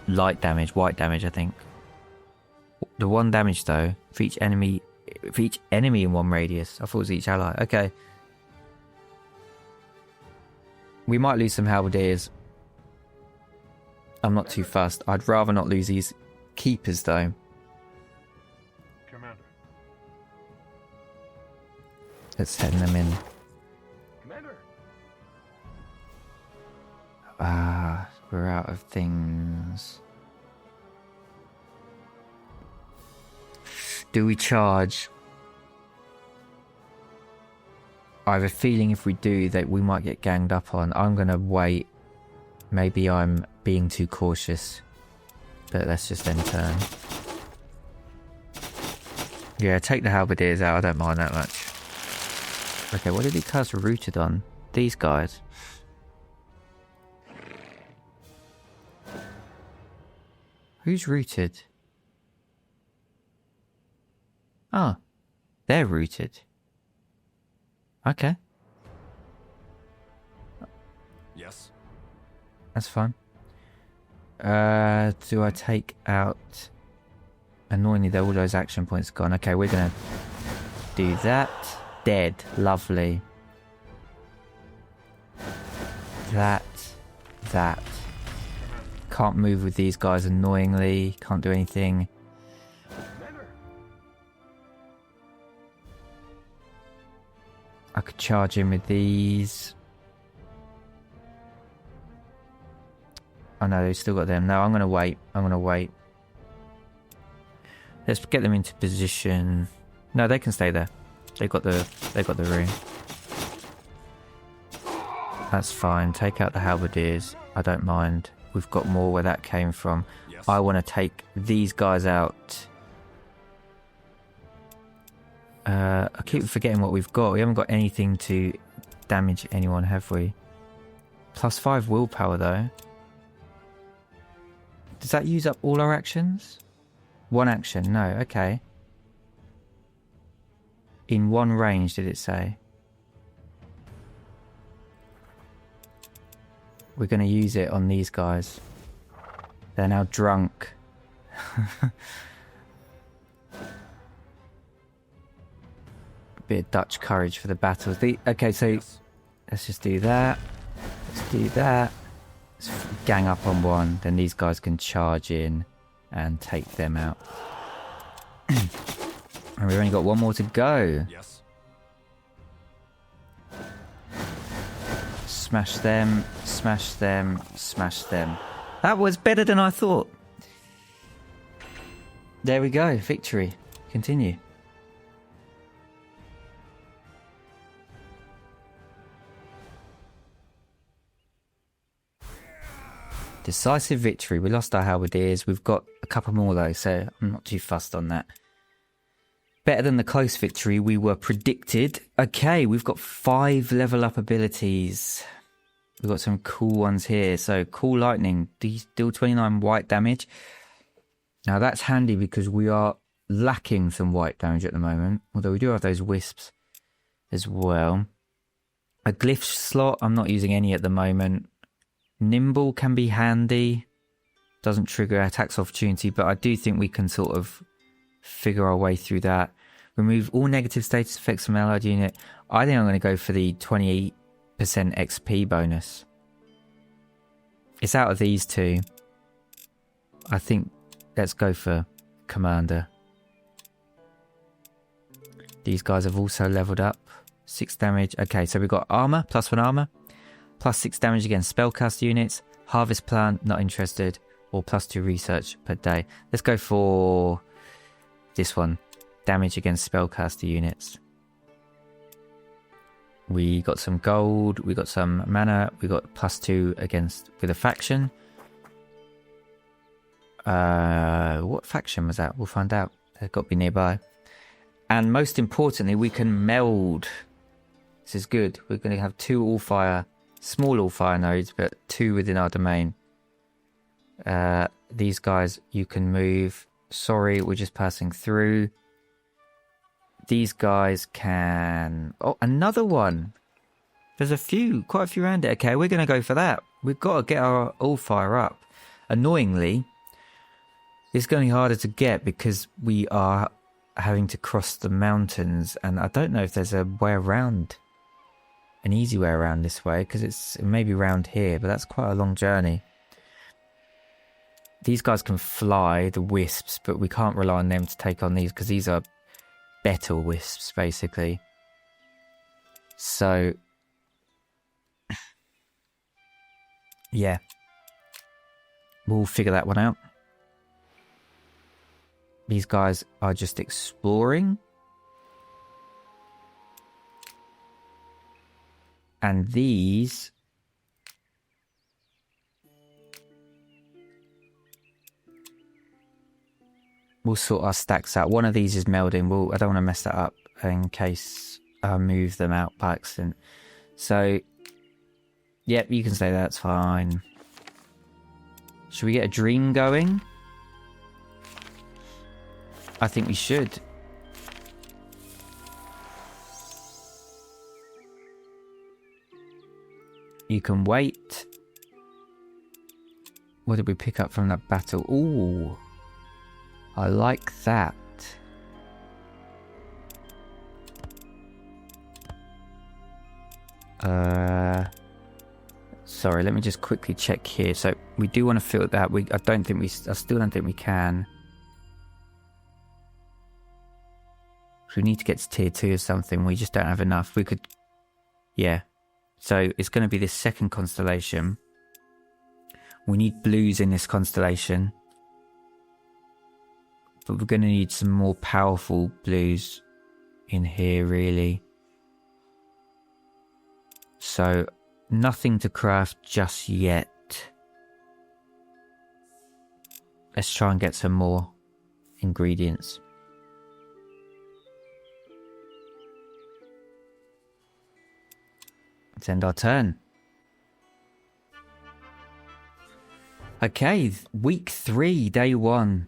light damage, white damage. I think. The 1 damage though for each enemy in one radius. I thought it was each ally. Okay. We might lose some halberdiers. I'm not too fussed. I'd rather not lose these keepers though. Commander. Let's send them in. Commander. We're out of things. Do we charge? I have a feeling if we do that we might get ganged up on. I'm going to wait. Maybe I'm being too cautious. But let's just end turn. Yeah, take the halberdiers out. I don't mind that much. Okay, what did he cast rooted on? These guys. Who's rooted? Oh, they're rooted. Okay. Yes. That's fine. Do I take out... Annoyingly, all those action points are gone. Okay, we're going to do that. Dead. Lovely. That. Can't move with these guys annoyingly. Can't do anything. I could charge in with these. Oh no, they've still got them. No, I'm gonna wait. Let's get them into position. No, they can stay there. They've got the room. That's fine. Take out the halberdiers. I don't mind. We've got more where that came from. Yes. I want to take these guys out. I keep forgetting what we've got. We haven't got anything to damage anyone, have we? +5 willpower, though. Does that use up all our actions? One action. No. Okay. In one range, did it say? We're going to use it on these guys. They're now drunk. Bit of Dutch courage for the battles. Okay, so Yes. let's just do that. Let's do that. Let's gang up on one. Then these guys can charge in and take them out. And we've only got one more to go. Yes. Smash them, smash them, smash them. That was better than I thought. There we go. Victory. Continue. Decisive victory. We lost our halberdiers. We've got a couple more though, so I'm not too fussed on that. Better than the close victory we were predicted. Okay, we've got 5 level up abilities. We've got some cool ones here. So, Cool Lightning. Deal 29 white damage. Now that's handy because we are lacking some white damage at the moment. Although we do have those wisps as well. A glyph slot. I'm not using any at the moment. Nimble can be handy. Doesn't trigger attacks opportunity, but I do think we can sort of figure our way through that. Remove all negative status effects from allied unit. I think I'm going to go for the 28% XP bonus. It's out of these two. I think let's go for Commander. These guys have also leveled up. 6 damage. Okay, so we've got armor, +1 armor. +6 damage against spellcast units. Harvest plant, not interested. Or +2 research per day. Let's go for this one. Damage against spellcaster units. We got some gold. We got some mana. We got +2 against with a faction. What faction was that? We'll find out. They've got to be nearby. And most importantly, we can meld. This is good. We're going to have 2 all-fire. Small all-fire nodes, but 2 within our domain. These guys you can move. Sorry, we're just passing through. These guys can... Oh, another one. There's quite a few around it. Okay, we're going to go for that. We've got to get our all-fire up. Annoyingly, it's going to be harder to get because we are having to cross the mountains, and I don't know if there's a way around. An easy way around this way, because it may be round here, but that's quite a long journey. These guys can fly, the wisps, but we can't rely on them to take on these because these are better wisps, basically. So, yeah. We'll figure that one out. These guys are just exploring. And these... We'll sort our stacks out. One of these is melding. I don't want to mess that up in case I move them out by accident. So, yep, you can say that's fine. Should we get a dream going? I think we should. You can wait. What did we pick up from that battle? Ooh. I like that. Sorry, let me just quickly check here. So we do want to fill that. I still don't think we can. We need to get to tier 2 or something. We just don't have enough. We could... Yeah. So it's going to be this second constellation. We need blues in this constellation. But we're going to need some more powerful blues in here, really. So Nothing to craft just yet. Let's try and get some more ingredients. Let's end our turn. Okay, week 3, day 1.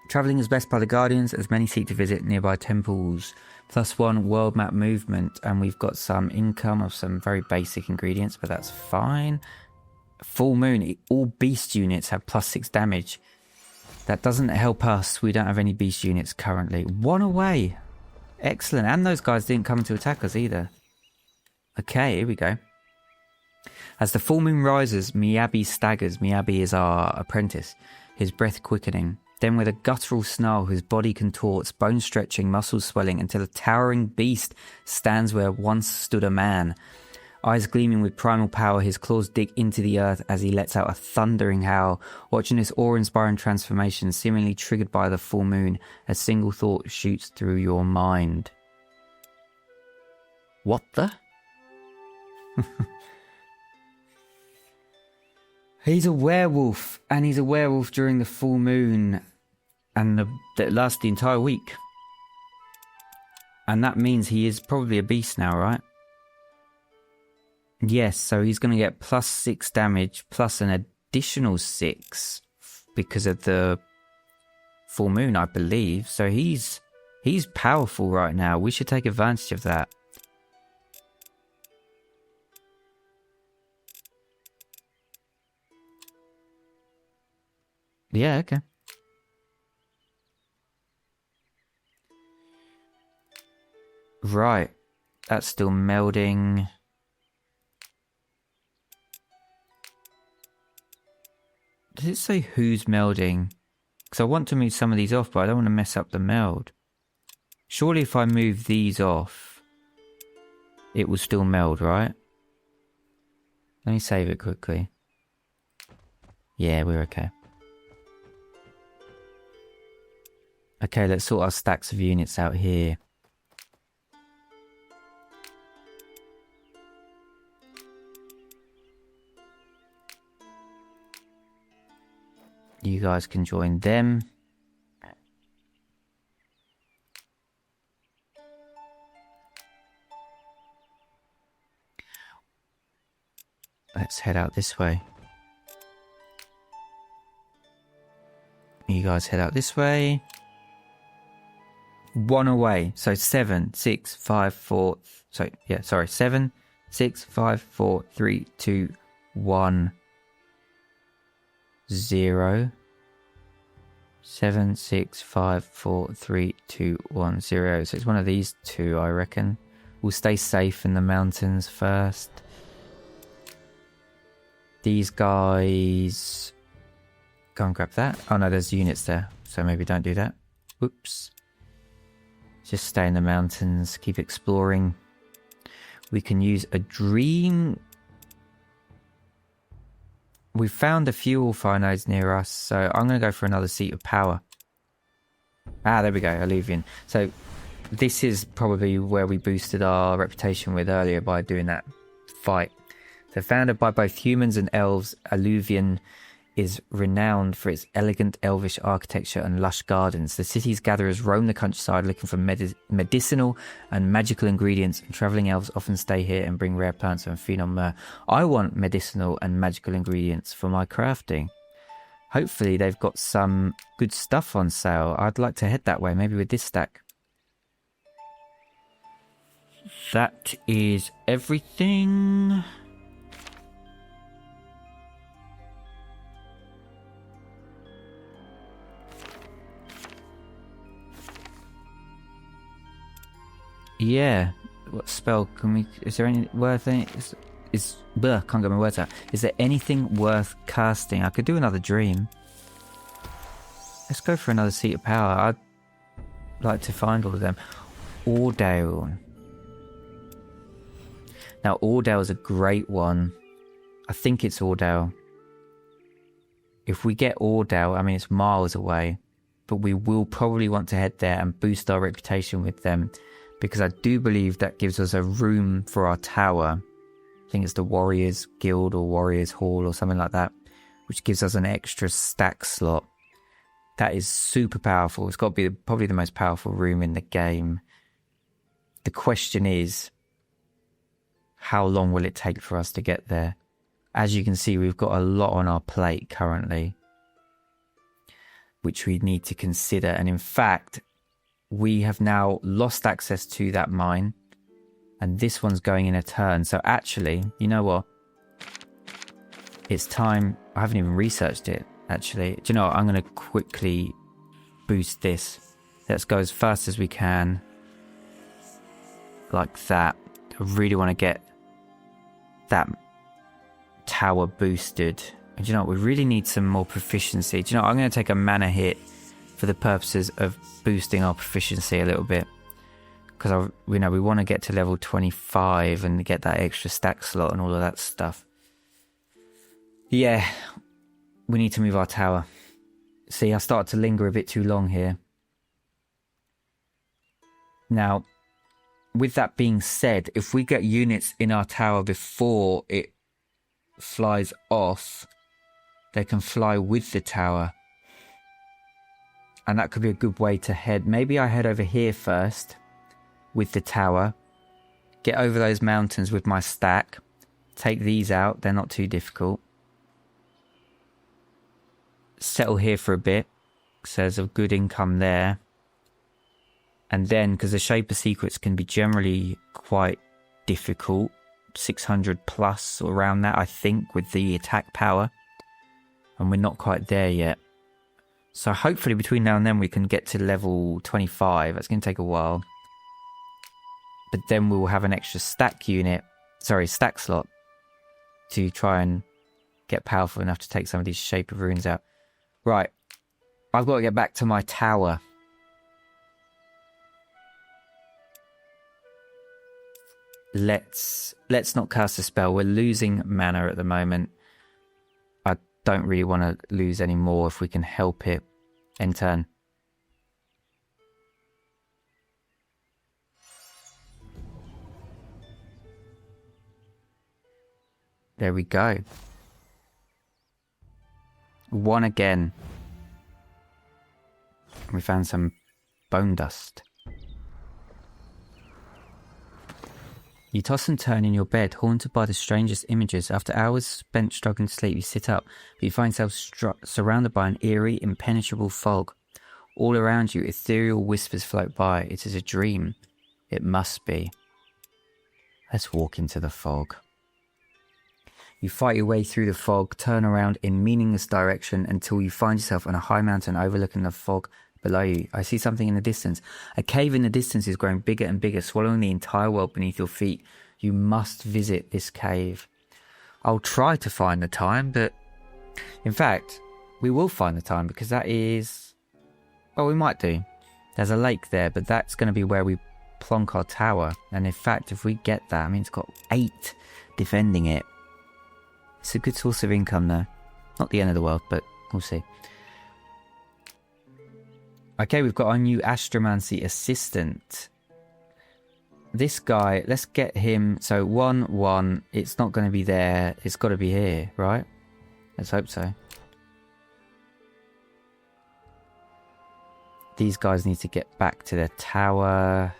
Travelling is blessed by the Guardians as many seek to visit nearby temples. +1 world map movement, and we've got some income of some very basic ingredients, but that's fine. Full moon, all beast units have +6 damage. That doesn't help us, we don't have any beast units currently. 1 away! Excellent, and those guys didn't come to attack us either. Okay, here we go. As the full moon rises, Miyabi staggers. Miyabi is our apprentice, his breath quickening. Then with a guttural snarl, his body contorts, bones stretching, muscles swelling, until a towering beast stands where once stood a man. Eyes gleaming with primal power, his claws dig into the earth as he lets out a thundering howl. Watching this awe-inspiring transformation, seemingly triggered by the full moon, a single thought shoots through your mind. What the? He's a werewolf, and he's a werewolf during the full moon, and that lasts the entire week. And that means he is probably a beast now, right? Yes, so he's going to get +6 damage, plus an additional 6 because of the full moon, I believe. So he's powerful right now. We should take advantage of that. Yeah, okay. Right. That's still melding. Does it say who's melding? Because I want to move some of these off, but I don't want to mess up the meld. Surely if I move these off, it will still meld, right? Let me save it quickly. Yeah, we're okay. Okay, let's sort our stacks of units out here. You guys can join them. Let's head out this way. You guys head out this way. 1 away. So 7, 6, 5, 4. So yeah, sorry. 7, 6, 5, 4, 3, 2, 1, 0. 7, 6, 5, 4, 3, 2, 1, 0. So it's one of these two, I reckon. We'll stay safe in the mountains first. These guys. Go and grab that. Oh no, there's units there. So maybe don't do that. Whoops. Just stay in the mountains, keep exploring. We can use a dream. We found a few All-Fire nodes near us, so I'm going to go for another seat of power. Ah, there we go, Alluvian. So this is probably where we boosted our reputation with earlier by doing that fight. So founded by both humans and elves, Alluvian is renowned for its elegant elvish architecture and lush gardens. The city's gatherers roam the countryside looking for medicinal and magical ingredients, and travelling elves often stay here and bring rare plants and feed on myrrh. I want medicinal and magical ingredients for my crafting. Hopefully they've got some good stuff on sale. I'd like to head that way, maybe with this stack. That is everything. Yeah, what spell can we? Is there any worth any? Can't get my words out. Is there anything worth casting? I could do another dream. Let's go for another seat of power. I'd like to find all of them. Ordale. Now Ordale is a great one. I think it's Ordale. If we get Ordale, I mean it's miles away, but we will probably want to head there and boost our reputation with them. Because I do believe that gives us a room for our tower. I think it's the Warriors Guild or Warriors Hall or something like that, which gives us an extra stack slot. That is super powerful. It's got to be probably the most powerful room in the game. The question is, how long will it take for us to get there? As you can see, we've got a lot on our plate currently, which we need to consider. And in fact, we have now lost access to that mine, and this one's going in a turn. So actually, you know what? It's time. I haven't even researched it, actually. Do you know what? I'm going to quickly boost this. Let's go as fast as we can. Like that. I really want to get that tower boosted. And do you know what? We really need some more proficiency. Do you know what? I'm going to take a mana hit for the purposes of boosting our proficiency a little bit, because we want to get to level 25 and get that extra stack slot and all of that stuff. Yeah, we need to move our tower. See, I started to linger a bit too long here. Now, with that being said, if we get units in our tower before it flies off, they can fly with the tower. And that could be a good way to head. Maybe I head over here first with the tower. Get over those mountains with my stack. Take these out. They're not too difficult. Settle here for a bit. So there's a good income there. And then, because the Shaper secrets can be generally quite difficult. 600 plus or around that, I think, with the attack power. And we're not quite there yet. So hopefully between now and then we can get to level 25. That's going to take a while. But then we will have an extra stack slot to try and get powerful enough to take some of these Shaper runes out. Right. I've got to get back to my tower. Let's not cast a spell. We're losing mana at the moment. I don't really want to lose any more if we can help it. End turn. There we go. One again. We found some bone dust. You toss and turn in your bed, haunted by the strangest images. After hours spent struggling to sleep, you sit up, but you find yourself surrounded by an eerie, impenetrable fog. All around you, ethereal whispers float by. It is a dream. It must be. Let's walk into the fog. You fight your way through the fog, turn around in meaningless direction until you find yourself on a high mountain overlooking the fog below you. I see something in the distance. A cave in the distance is growing bigger and bigger, swallowing the entire world beneath your feet. You must visit this cave. I'll try to find the time, but in fact, we will find the time, because that is... well, we might do. There's a lake there, but that's going to be where we plonk our tower. And in fact, if we get that, I mean, it's got 8 defending it. It's a good source of income, though. Not the end of the world, but we'll see. Okay, we've got our new Astromancy assistant. This guy, let's get him. So 1-1, it's not going to be there. It's got to be here, right? Let's hope so. These guys need to get back to their tower.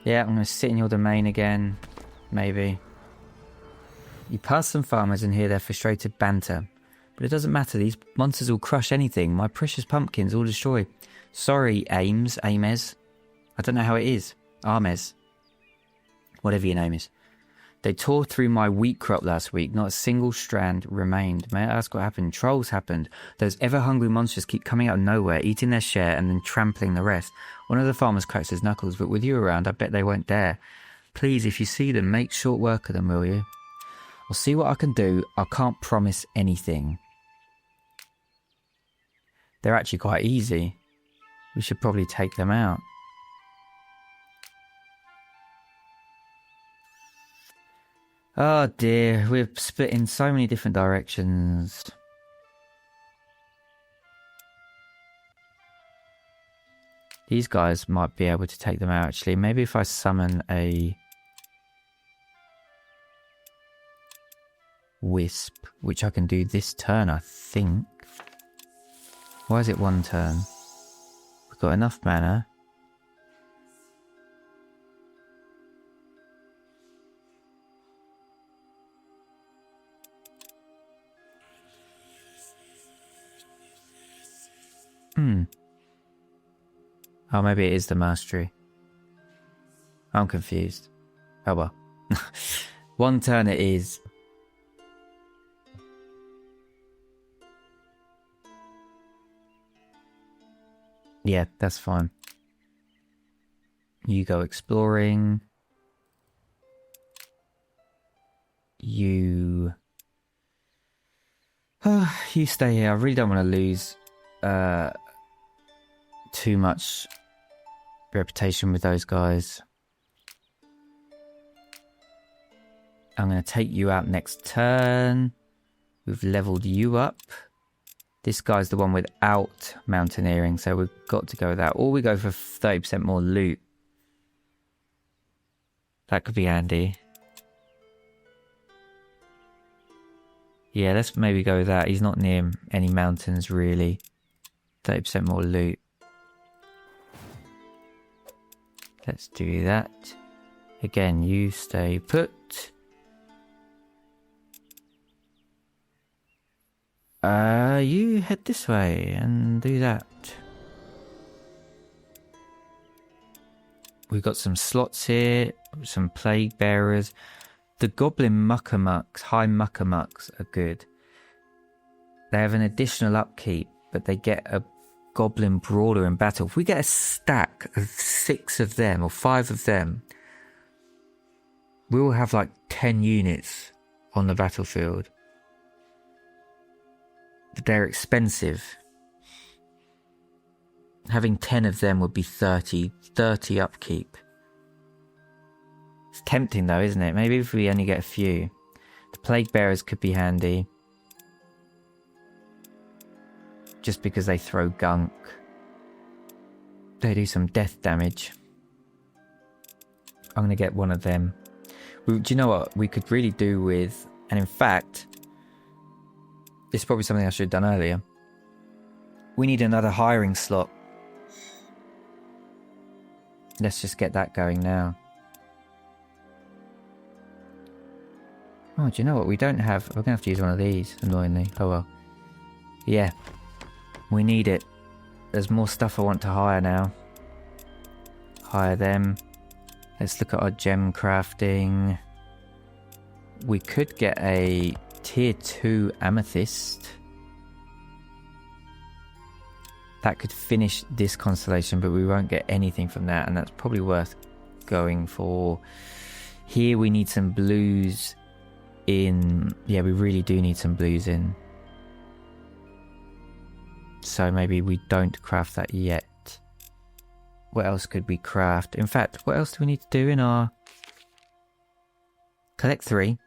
Yeah, I'm going to sit in your domain again. Maybe. You pass some farmers and hear their frustrated banter. But it doesn't matter, these monsters will crush anything. My precious pumpkins will destroy. Sorry, Ames. I don't know how it is. Armes. Whatever your name is. They tore through my wheat crop last week. Not a single strand remained. May I ask what happened? Trolls happened. Those ever-hungry monsters keep coming out of nowhere, eating their share and then trampling the rest. One of the farmers cracks his knuckles, but with you around, I bet they won't dare. Please, if you see them, make short work of them, will you? I'll see what I can do. I can't promise anything. They're actually quite easy. We should probably take them out. Oh dear, we're split in so many different directions. These guys might be able to take them out actually. Maybe if I summon a Wisp, which I can do this turn, I think. Why is it one turn? We've got enough mana. Oh, maybe it is the mastery. I'm confused. Oh well. One turn it is. Yeah, that's fine. You go exploring. You stay here. I really don't want to lose too much reputation with those guys. I'm going to take you out next turn. We've leveled you up. This guy's the one without mountaineering, so we've got to go with that. Or we go for 30% more loot. That could be handy. Yeah, let's maybe go with that. He's not near any mountains, really. 30% more loot. Let's do that. Again, you stay put. You head this way and do that. We've got some slots here, some plague bearers. The goblin muckamucks, high muckamucks are good. They have an additional upkeep, but they get a goblin brawler in battle. If we get a stack of 6 of them or 5 of them, we will have like 10 units on the battlefield. But they're expensive. Having 10 of them would be 30 upkeep. It's tempting though, isn't it? Maybe if we only get a few. The plague bearers could be handy. Just because they throw gunk. They do some death damage. I'm going to get one of them. Do you know what we could really do with... And in fact, this is probably something I should have done earlier. We need another hiring slot. Let's just get that going now. Oh, do you know what? We don't have... We're going to have to use one of these, annoyingly. Oh well. Yeah. We need it. There's more stuff I want to hire now. Hire them. Let's look at our gem crafting. We could get a tier 2 amethyst. That could finish this constellation, but we won't get anything from that, and that's probably worth going for. Here we need some blues in... Yeah, we really do need some blues in. So maybe we don't craft that yet. What else could we craft? In fact, what else do we need to do in our... Collect 3.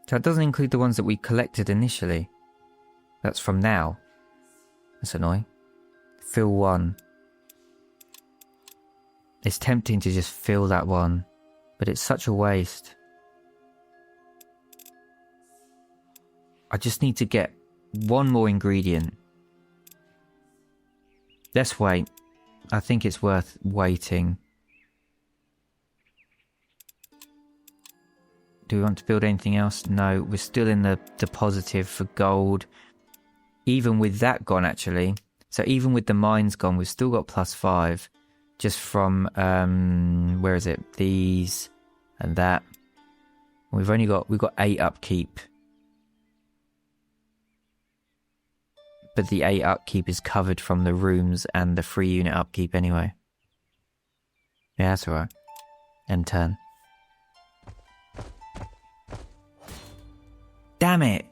So it doesn't include the ones that we collected initially. That's from now. That's annoying. Fill 1. It's tempting to just fill that one, but it's such a waste. I just need to get one more ingredient. Let's wait. I think it's worth waiting. Do we want to build anything else? No, we're still in the positive for gold. Even with that gone, actually. So even with the mines gone, we've still got +5. Just from, where is it? These and that. We've got 8 upkeep. But the 8 upkeep is covered from the rooms and the 3 unit upkeep anyway. Yeah, that's alright. End turn. Damn it!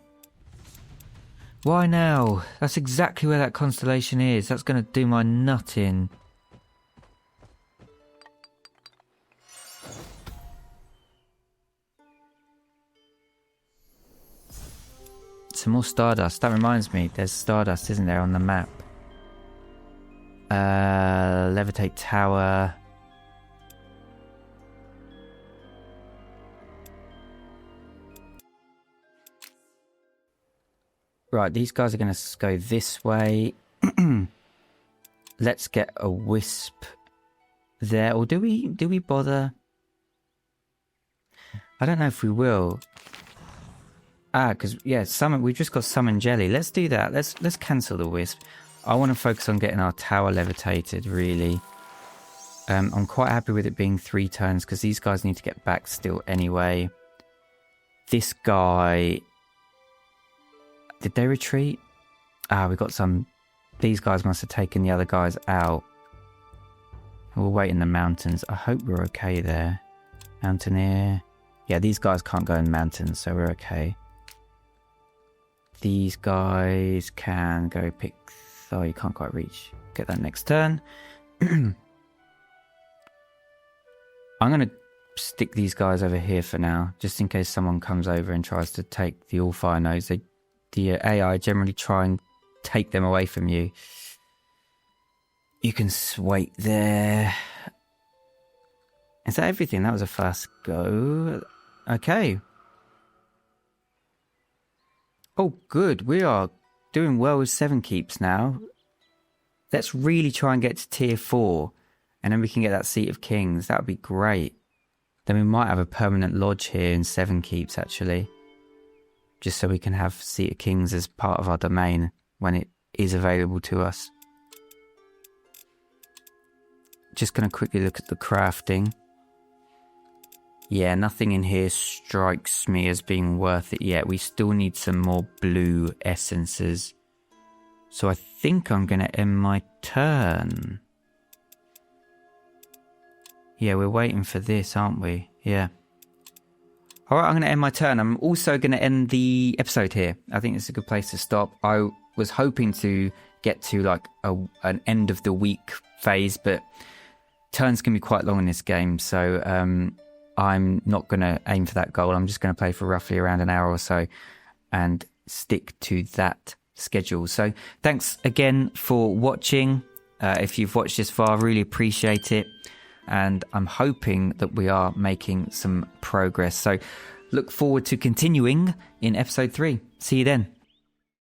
Why now? That's exactly where that constellation is. That's going to do my nut in. Some more Stardust. That reminds me, there's Stardust, isn't there, on the map? Levitate Tower. Right, these guys are going to go this way. Let's get a wisp there. Or do we bother? I don't know if we will. Because, yeah, we just got summon jelly. Let's do that. Let's cancel the wisp. I want to focus on getting our tower levitated, really. I'm quite happy with it being 3 turns, because these guys need to get back still anyway. This guy... Did they retreat? We got some... These guys must have taken the other guys out. We'll wait in the mountains. I hope we're okay there. Mountaineer. Yeah, these guys can't go in mountains, so we're okay. These guys can go pick... Oh, you can't quite reach. Get that next turn. I'm going to stick these guys over here for now, just in case someone comes over and tries to take the Allfire nodes. The AI generally try and take them away from you. You can wait there. Is that everything? That was a fast go. Okay. Oh, good. We are doing well with 7 keeps now. Let's really try and get to tier 4. And then we can get that Seat of Kings. That would be great. Then we might have a permanent lodge here in 7 keeps, actually. Just so we can have Seat of Kings as part of our domain when it is available to us. Just going to quickly look at the crafting. Yeah, nothing in here strikes me as being worth it yet. We still need some more blue essences. So I think I'm going to end my turn. Yeah, we're waiting for this, aren't we? Yeah. Alright, I'm going to end my turn. I'm also going to end the episode here. I think it's a good place to stop. I was hoping to get to like an end of the week phase, but turns can be quite long in this game, so I'm not going to aim for that goal. I'm just going to play for roughly around an hour or so and stick to that schedule. So thanks again for watching. If you've watched this far, I really appreciate it. And I'm hoping that we are making some progress. So look forward to continuing in episode 3. See you then.